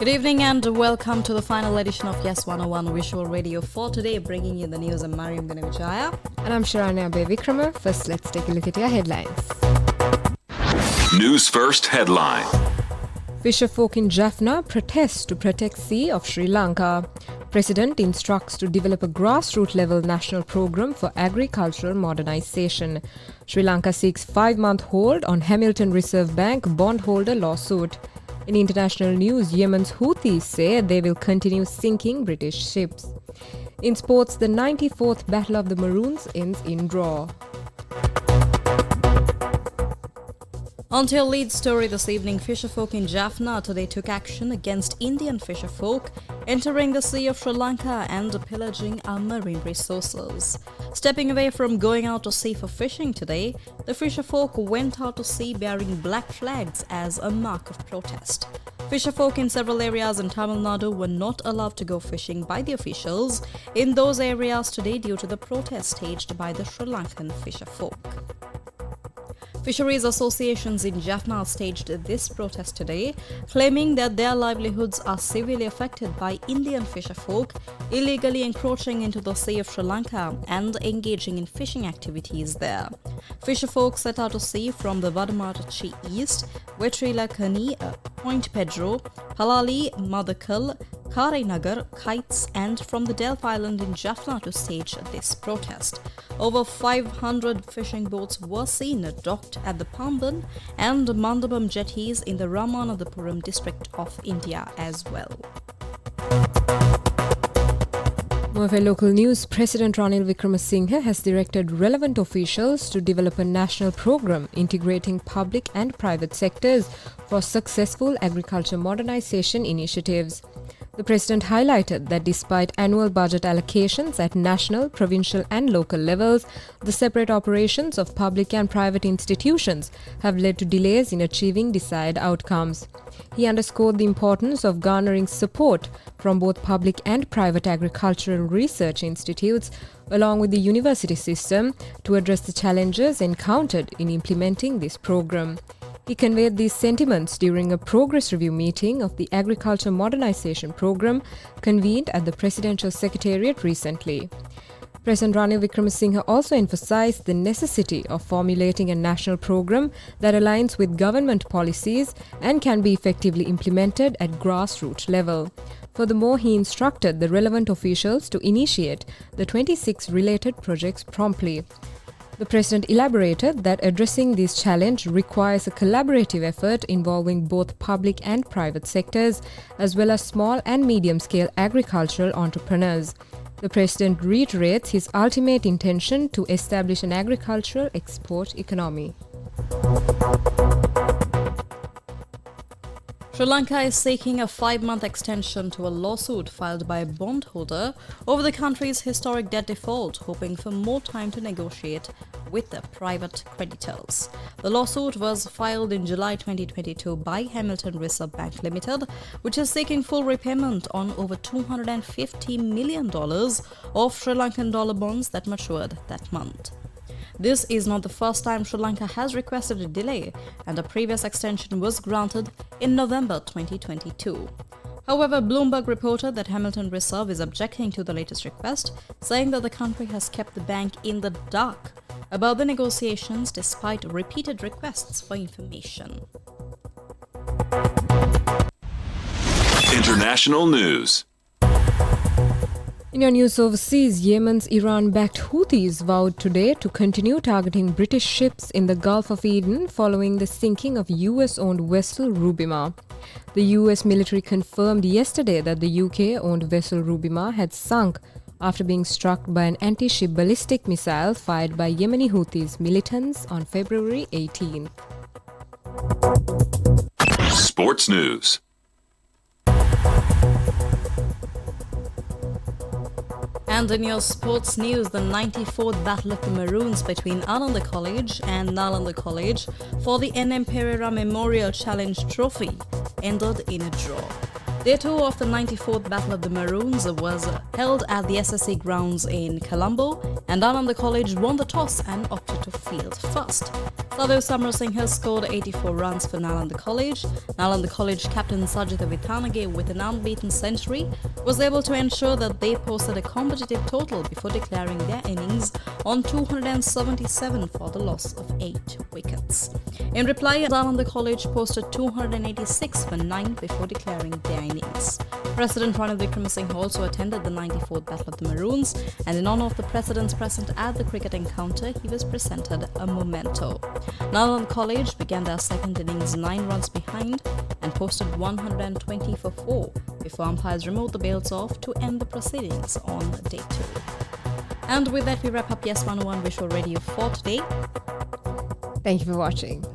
Good evening and welcome to the final edition of Yes 101 Visual Radio for today, bringing you the news. I'm Mariam Ganavijaya. And I'm Sharanya Bevikrama. First, let's take a look at your headlines. News First headline. Fisherfolk in Jaffna protest to protect sea of Sri Lanka. President instructs to develop a grassroots level national program for agricultural modernization. Sri Lanka seeks 5-month hold on Hamilton Reserve Bank bondholder lawsuit. In international news, Yemen's Houthis say they will continue sinking British ships. In sports, the 94th Battle of the Maroons ends in draw. On to your lead story this evening, fisherfolk in Jaffna today took action against Indian fisherfolk entering the sea of Sri Lanka and pillaging our marine resources. Stepping away from going out to sea for fishing today, the fisherfolk went out to sea bearing black flags as a mark of protest. Fisherfolk in several areas in Tamil Nadu were not allowed to go fishing by the officials in those areas today due to the protest staged by the Sri Lankan fisherfolk. Fisheries associations in Jaffna staged this protest today, claiming that their livelihoods are severely affected by Indian fisherfolk illegally encroaching into the Sea of Sri Lanka and engaging in fishing activities there. Fisherfolk set out to sea from the Vadamachi East, Vetrilakani, Point Pedro, Palali, Madakal, Karinagar, Kites, and from the Delph Island in Jaffna to stage this protest. Over 500 fishing boats were seen docked at the Pamban and Mandapam jetties in the Ramanathapuram district of India as well. More for local news, President Ranil Wickremesinghe has directed relevant officials to develop a national program integrating public and private sectors for successful agriculture modernization initiatives. The President highlighted that despite annual budget allocations at national, provincial and local levels, the separate operations of public and private institutions have led to delays in achieving desired outcomes. He underscored the importance of garnering support from both public and private agricultural research institutes, along with the university system, to address the challenges encountered in implementing this program. He conveyed these sentiments during a progress review meeting of the Agriculture Modernization Program convened at the Presidential Secretariat recently. President Ranil Wickremesinghe also emphasized the necessity of formulating a national program that aligns with government policies and can be effectively implemented at grassroots level. Furthermore, he instructed the relevant officials to initiate the 26 related projects promptly. The President elaborated that addressing this challenge requires a collaborative effort involving both public and private sectors, as well as small and medium-scale agricultural entrepreneurs. The President reiterates his ultimate intention to establish an agricultural export economy. Sri Lanka is seeking a 5-month extension to a lawsuit filed by a bondholder over the country's historic debt default, hoping for more time to negotiate with the private creditors. The lawsuit was filed in July 2022 by Hamilton Reserve Bank Limited, which is seeking full repayment on over $250 million of Sri Lankan dollar bonds that matured that month. This is not the first time Sri Lanka has requested a delay, and a previous extension was granted in November 2022. However, Bloomberg reported that Hamilton Reserve is objecting to the latest request, saying that the country has kept the bank in the dark about the negotiations despite repeated requests for information. International news. In your news overseas, Yemen's Iran-backed Houthis vowed today to continue targeting British ships in the Gulf of Aden following the sinking of US-owned vessel Rubima. The US military confirmed yesterday that the UK-owned vessel Rubima had sunk after being struck by an anti-ship ballistic missile fired by Yemeni Houthis militants on February 18. Sports news. And in your sports news, the 94th Battle of the Maroons between Ananda College and Nalanda College for the N.M. Pereira Memorial Challenge Trophy ended in a draw. Day 2 of the 94th Battle of the Maroons was held at the SSC grounds in Colombo, and Nalanda College won the toss and opted to field first. Sadhu Samarasinha scored 84 runs for Nalanda College. Nalanda College captain Sajitha Vithanage, with an unbeaten century, was able to ensure that they posted a competitive total before declaring their innings on 277 for the loss of 8 wickets. In reply, Nalanda College posted 286 for 9 before declaring their innings. President Ranil Wickremesinghe also attended the 94th Battle of the Maroons, and in honor of the presidents present at the cricket encounter, he was presented a memento. Nalanda College began their second innings 9 runs behind and posted 120 for 4 before umpires removed the bails off to end the proceedings on day 2. And with that, we wrap up Yes 101 Visual Radio for today. Thank you for watching.